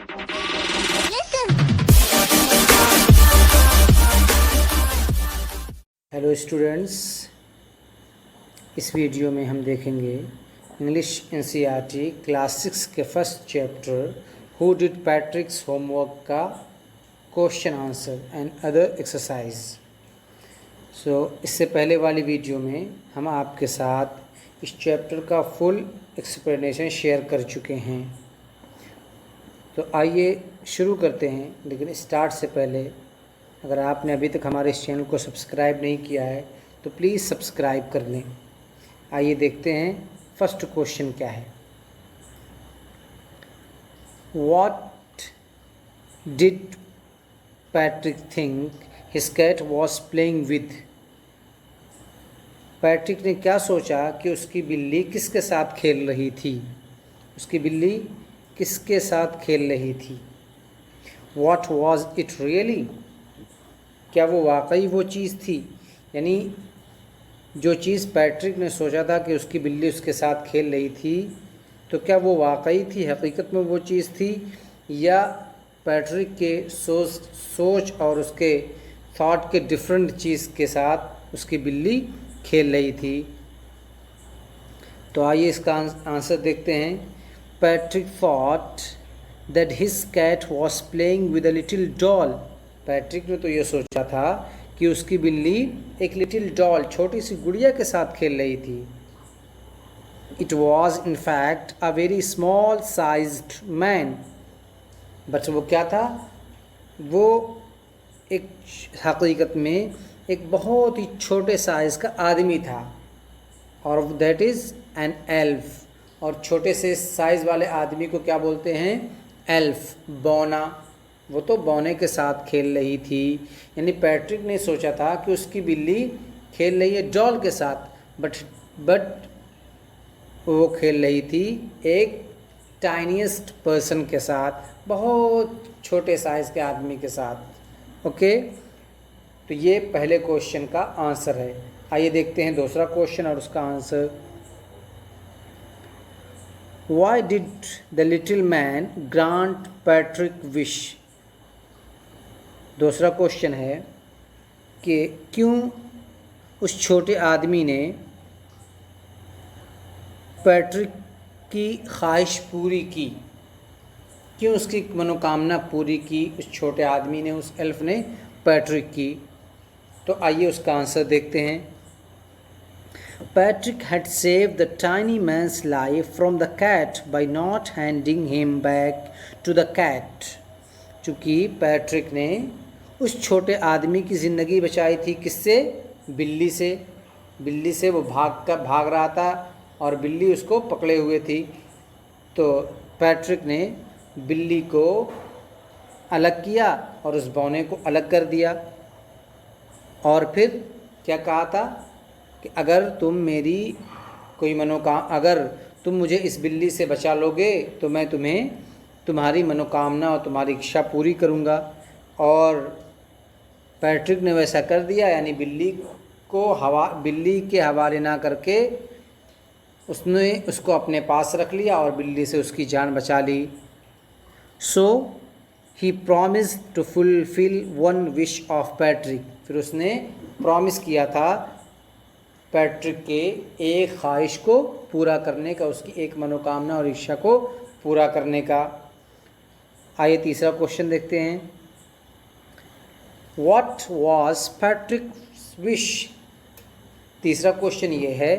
Hello students, इस video में हम देखेंगे इंग्लिश एनसीईआरटी क्लास 6 के first chapter who did Patrick's homework का question answer and other exercise. इससे पहले वाली वीडियो में हम आपके साथ इस चैप्टर का फुल एक्सप्लेनेशन शेयर कर चुके हैं। तो आइए शुरू करते हैं, लेकिन स्टार्ट से पहले अगर आपने अभी तक हमारे इस चैनल को सब्सक्राइब नहीं किया है तो प्लीज़ सब्सक्राइब कर लें। आइए देखते हैं फर्स्ट क्वेश्चन क्या है। What did Patrick think his cat was playing with? Patrick ने क्या सोचा कि उसकी बिल्ली किसके साथ खेल रही थी? उसकी बिल्ली किसके साथ खेल रही थी? What was it really? क्या वो वाकई वो चीज़ थी? यानी जो चीज़ पैट्रिक ने सोचा था कि उसकी बिल्ली उसके साथ खेल रही थी, तो क्या वो वाकई थी, हकीकत में वो चीज़ थी, या पैट्रिक के सोच और उसके थॉट के डिफरेंट चीज़ के साथ उसकी बिल्ली खेल रही थी? तो आइए इसका आंसर देखते हैं। Patrick thought that his cat was playing with a little doll. Patrick ने तो ये सोचा था कि उसकी बिल्ली एक लिटिल डॉल, छोटी सी गुड़िया के साथ खेल रही थी। It was in fact a very small sized man. But वो क्या था? वो एक हकीकत में एक बहुत ही छोटे साइज़ का आदमी था, और दैट इज़ एन एल्फ। और छोटे से साइज़ वाले आदमी को क्या बोलते हैं? एल्फ, बौना। वो तो बौने के साथ खेल रही थी। यानी पैट्रिक ने सोचा था कि उसकी बिल्ली खेल रही है डॉल के साथ, बट वो खेल रही थी एक टाइनीएस्ट पर्सन के साथ, बहुत छोटे साइज़ के आदमी के साथ। ओके, तो ये पहले क्वेश्चन का आंसर है। आइए देखते हैं दूसरा क्वेश्चन और उसका answer. Why did the little man grant Patrick wish? दूसरा क्वेश्चन है कि क्यों उस छोटे आदमी ने पैट्रिक की ख्वाहिश पूरी की? क्यों उसकी मनोकामना पूरी की उस छोटे आदमी ने, उस एल्फ ने पैट्रिक की? तो आइए उसका आंसर देखते हैं। Patrick had saved the tiny man's life from the cat by not handing him back to the cat. चूँकि पैट्रिक ने उस छोटे आदमी की ज़िंदगी बचाई थी, किससे? बिल्ली से। बिल्ली से वो भाग रहा था और बिल्ली उसको पकड़े हुए थी। तो पैट्रिक ने बिल्ली को अलग किया और उस बौने को अलग कर दिया, और फिर क्या कहा था कि अगर तुम मुझे इस बिल्ली से बचा लोगे तो मैं तुम्हें तुम्हारी मनोकामना और तुम्हारी इच्छा पूरी करूँगा। और पैट्रिक ने वैसा कर दिया, यानी बिल्ली के हवाले ना करके उसने उसको अपने पास रख लिया और बिल्ली से उसकी जान बचा ली। So he promised to fulfil one wish of Patrick. फिर उसने प्रॉमिस किया था पैट्रिक के एक ख्वाहिश को पूरा करने का, उसकी एक मनोकामना और इच्छा को पूरा करने का। आइए तीसरा क्वेश्चन देखते हैं। What was Patrick's wish? तीसरा क्वेश्चन ये है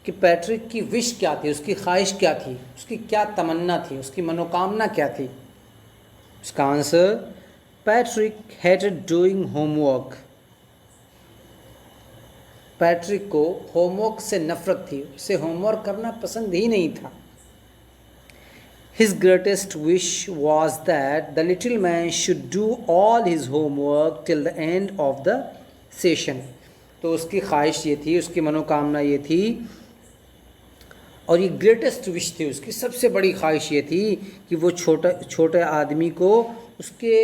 कि पैट्रिक की विश क्या थी, उसकी ख्वाहिश क्या थी, उसकी क्या तमन्ना थी, उसकी मनोकामना क्या थी? उसका answer, Patrick hated doing homework. Patrick को होमवर्क से नफरत थी, उसे होमवर्क करना पसंद ही नहीं था। His greatest wish was that the little man should do all his homework till the end of the session. तो उसकी ख्वाहिश ये थी, उसकी मनोकामना ये थी, और ये ग्रेटेस्ट विश थी, उसकी सबसे बड़ी ख्वाहिश ये थी कि वो छोटे आदमी को उसके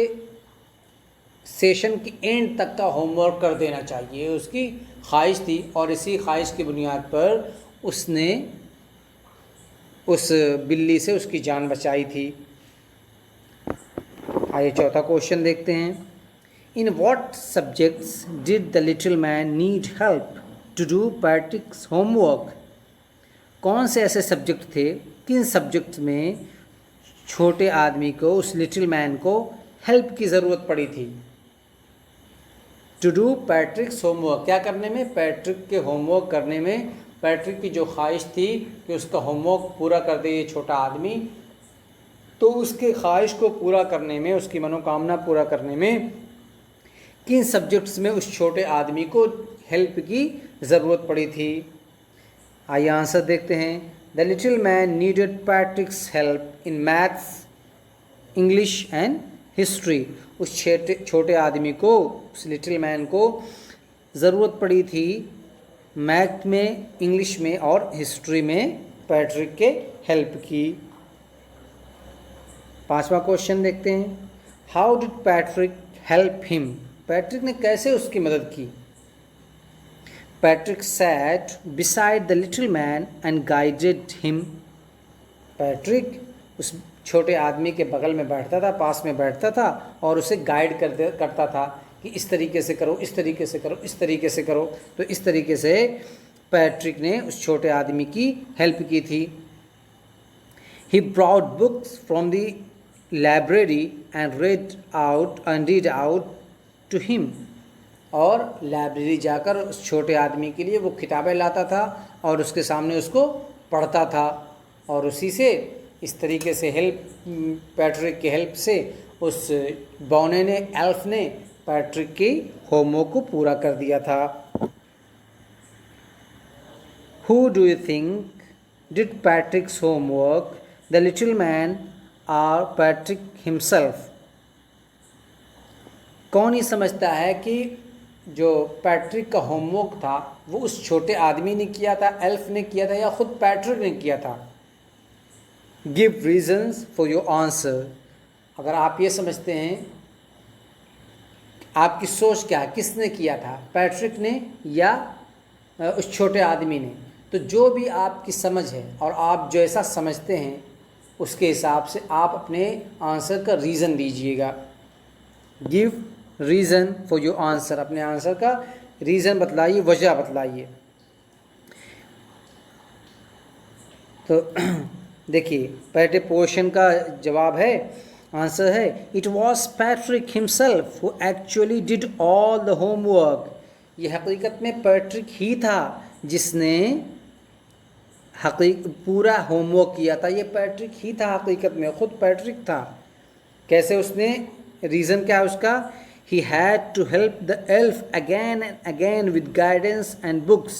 सेशन के एंड तक का होमवर्क कर देना चाहिए, उसकी ख्वाहिश थी। और इसी ख्वाहिश की बुनियाद पर उसने उस बिल्ली से उसकी जान बचाई थी। आइए चौथा क्वेश्चन देखते हैं। In what subjects did the little man need help to do Patrick's homework? कौन से ऐसे सब्जेक्ट थे, किन सब्जेक्ट्स में छोटे आदमी को, उस लिटिल मैन को हेल्प की ज़रूरत पड़ी थी? टू डू पैट्रिक्स होमवर्क, क्या करने में? पैट्रिक के होमवर्क करने में। पैट्रिक की जो ख्वाहिश थी कि उसका होमवर्क पूरा कर दे ये छोटा आदमी, तो उसके ख्वाहिश को पूरा करने में, उसकी मनोकामना पूरा करने में किन सब्जेक्ट्स में उस छोटे आदमी को हेल्प की ज़रूरत पड़ी थी? आइए आंसर देखते हैं। The little man needed पैट्रिक्स help in maths, English and history. उस छोटे आदमी को, उस लिटिल मैन को ज़रूरत पड़ी थी मैथ में, इंग्लिश में और हिस्ट्री में पैट्रिक के हेल्प की। पांचवा क्वेश्चन देखते हैं। How did Patrick help him? Patrick ने कैसे उसकी मदद की? Patrick sat beside the little man and guided him. Patrick उस छोटे आदमी के बगल में बैठता था, पास में बैठता था और उसे गाइड करता था कि इस तरीके से करो, इस तरीके से करो, इस तरीके से करो। तो इस तरीके से पैट्रिक ने उस छोटे आदमी की हेल्प की थी। He brought books from the library and read out to him. और लाइब्रेरी जाकर उस छोटे आदमी के लिए वो किताबें लाता था और उसके सामने उसको पढ़ता था, और उसी से, इस तरीके से पैट्रिक की हेल्प से उस बौने ने, एल्फ ने पैट्रिक की होमवर्क को पूरा कर दिया था। Who do you think did Patrick's homework? The little man or Patrick himself? कौन ही समझता है कि जो पैट्रिक का होमवर्क था वो उस छोटे आदमी ने किया था, एल्फ ने किया था, या खुद पैट्रिक ने किया था? Give reasons for your answer. अगर आप ये समझते हैं, आपकी सोच क्या है, किसने किया था, पैट्रिक ने या उस छोटे आदमी ने? तो जो भी आपकी समझ है और आप जैसा समझते हैं उसके हिसाब से आप अपने आंसर का रीज़न दीजिएगा। Give reason for your answer, अपने आंसर का रीज़न बतलाइए, वजह बतलाइए। तो देखिए, पहले पोर्शन का जवाब है, आंसर है, it was Patrick himself who actually did all the homework. ये हकीकत में पैट्रिक ही था जिसने पूरा होमवर्क किया था। ये पैट्रिक ही था, हकीकत में खुद पैट्रिक था। कैसे उसने, रीज़न क्या है उसका? He had to help the elf again and again with guidance and books.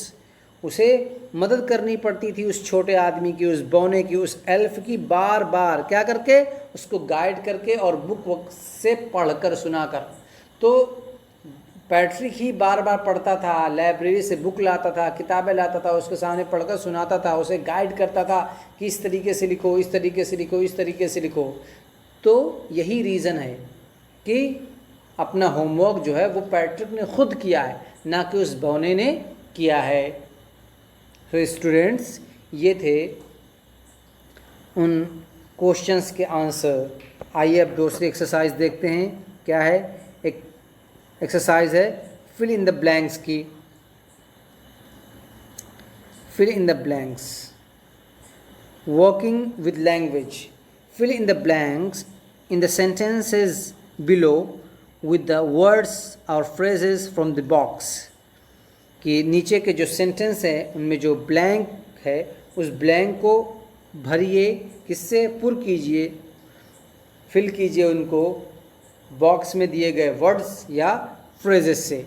उसे मदद करनी पड़ती थी उस छोटे आदमी की, उस बौने की, उस एल्फ की, बार बार क्या करके? उसको गाइड करके और बुक से पढ़कर सुनाकर। तो पैट्रिक ही बार बार पढ़ता था, लाइब्रेरी से बुक लाता था, किताबें लाता था, उसके सामने पढ़कर सुनाता था, उसे गाइड करता था कि इस तरीके से लिखो, इस तरीके से लिखो, इस तरीके से लिखो। तो यही रीज़न है कि अपना होमवर्क जो है वो पैट्रिक ने खुद किया है, ना कि उस बौने ने किया है। तो स्टूडेंट्स, ये थे उन क्वेश्चंस के आंसर। आइए अब दूसरी एक्सरसाइज देखते हैं। क्या है? एक एक्सरसाइज है फिल इन द ब्लैंक्स की। Fill in the blanks, working with language. Fill in the blanks in the sentences below with the words or phrases from the box। कि नीचे के जो सेंटेंस हैं उनमें जो ब्लैंक है उस ब्लैंक को भरिए, किससे? पुर कीजिए, फिल कीजिए उनको बॉक्स में दिए गए वर्ड्स या फ्रेजेस से।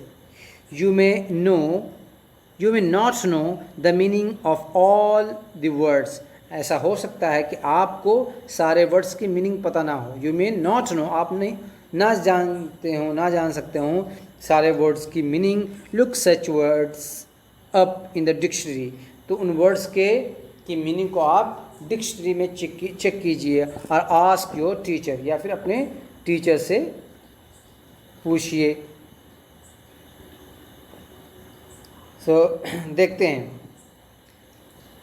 You may not know the meaning of all the words. ऐसा हो सकता है कि आपको सारे वर्ड्स की मीनिंग पता ना हो। यू मे नॉट नो, आपने ना जान सकते हो सारे वर्ड्स की meaning. Look such words up in the dictionary. तो उन वर्ड्स की मीनिंग को आप डिक्शनरी में चेक कीजिए। और आस्क योर टीचर, या फिर अपने टीचर से पूछिए। देखते हैं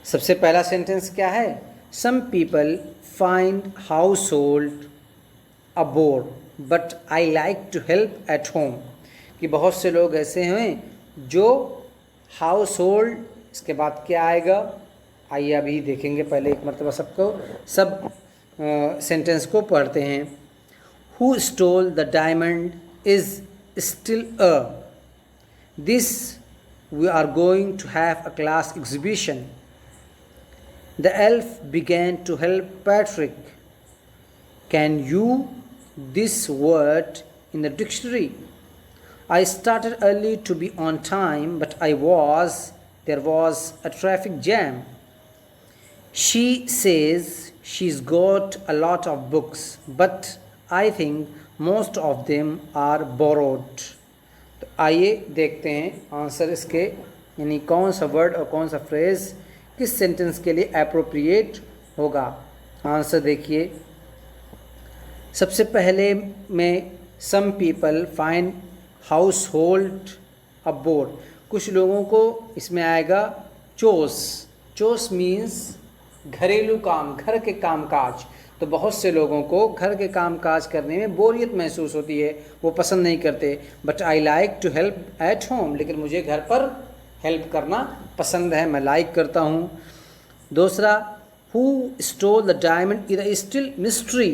सबसे पहला सेंटेंस क्या है। Some people find household a bore, but I like to help at home. कि बहुत से लोग ऐसे हैं जो हाउस होल्ड, इसके बाद क्या आएगा, आइए अभी देखेंगे, पहले एक मरतबा सब सेंटेंस को पढ़ते हैं. Who stole the diamond is still a. This we are going to have a class exhibition. The elf began to help Patrick. Can you this word in the dictionary? I started early to be on time, but there was a traffic jam. She says she's got a lot of books, but I think most of them are borrowed. तो आइए देखते हैं answer इसके, यानी कौन सा word और कौन सा फ्रेज़ किस सेंटेंस के लिए अप्रोप्रिएट होगा. आंसर देखिए. सबसे पहले में some people find household a bore. कुछ लोगों को इसमें आएगा चोस. चोस मीन्स घरेलू काम, घर के काम काज. तो बहुत से लोगों को घर के काम काज करने में बोरियत महसूस होती है, वो पसंद नहीं करते. But I like to help at home, लेकिन मुझे घर पर हेल्प करना पसंद है, मैं लाइक करता हूँ. दूसरा, who stole the diamond is still mystery.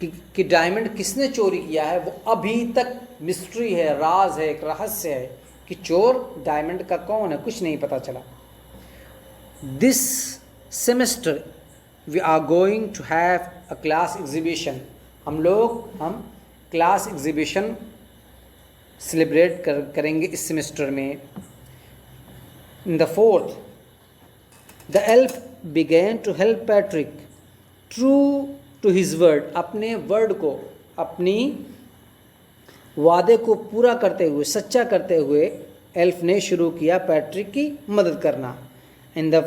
कि डायमंड किसने चोरी किया है वो अभी तक मिस्ट्री है, राज है, एक रहस्य है कि चोर डायमंड का कौन है, कुछ नहीं पता चला. This semester we are going to have a class exhibition. हम क्लास एग्जीबिशन सेलिब्रेट करेंगे इस सेमेस्टर में. In the fourth, the elf began to help Patrick. True to his word, अपने वर्ड को, अपनी वादे को पूरा करते हुए, सच्चा करते हुए एल्फ ने शुरू किया पैट्रिक की मदद करना. In the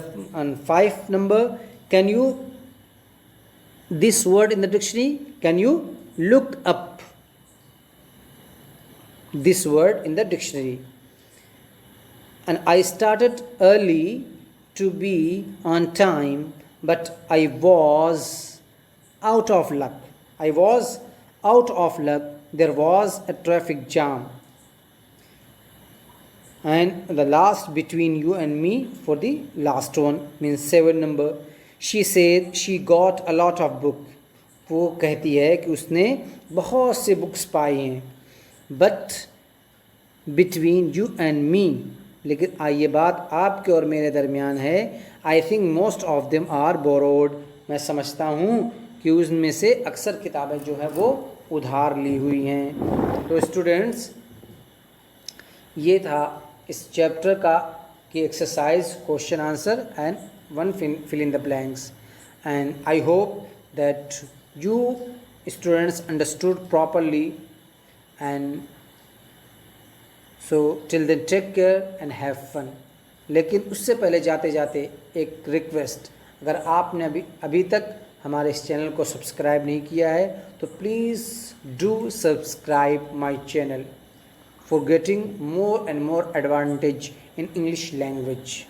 fifth number, can you this word in the dictionary? Can you look up this word in the dictionary? And I started early to be on time, but I was out of luck. There was a traffic jam. And the last between you and me for the last one means 7 number. She said she got a lot of book. वो कहती है कि उसने बहुत से books पाई हैं. But between you and me, लेकिन ये बात आपके और मेरे दरमियान है. I think most of them are borrowed. मैं समझता हूँ कि उनमें से अक्सर किताबें जो है वो उधार ली हुई हैं. तो स्टूडेंट्स, ये था इस चैप्टर का की exercise, question answer and one fill in the blanks. And I hope that you students understood properly. And so till then take care and have fun. लेकिन उससे पहले जाते जाते एक रिक्वेस्ट, अगर आपने अभी तक हमारे इस चैनल को सब्सक्राइब नहीं किया है तो please do subscribe my channel for getting more and more advantage in English language.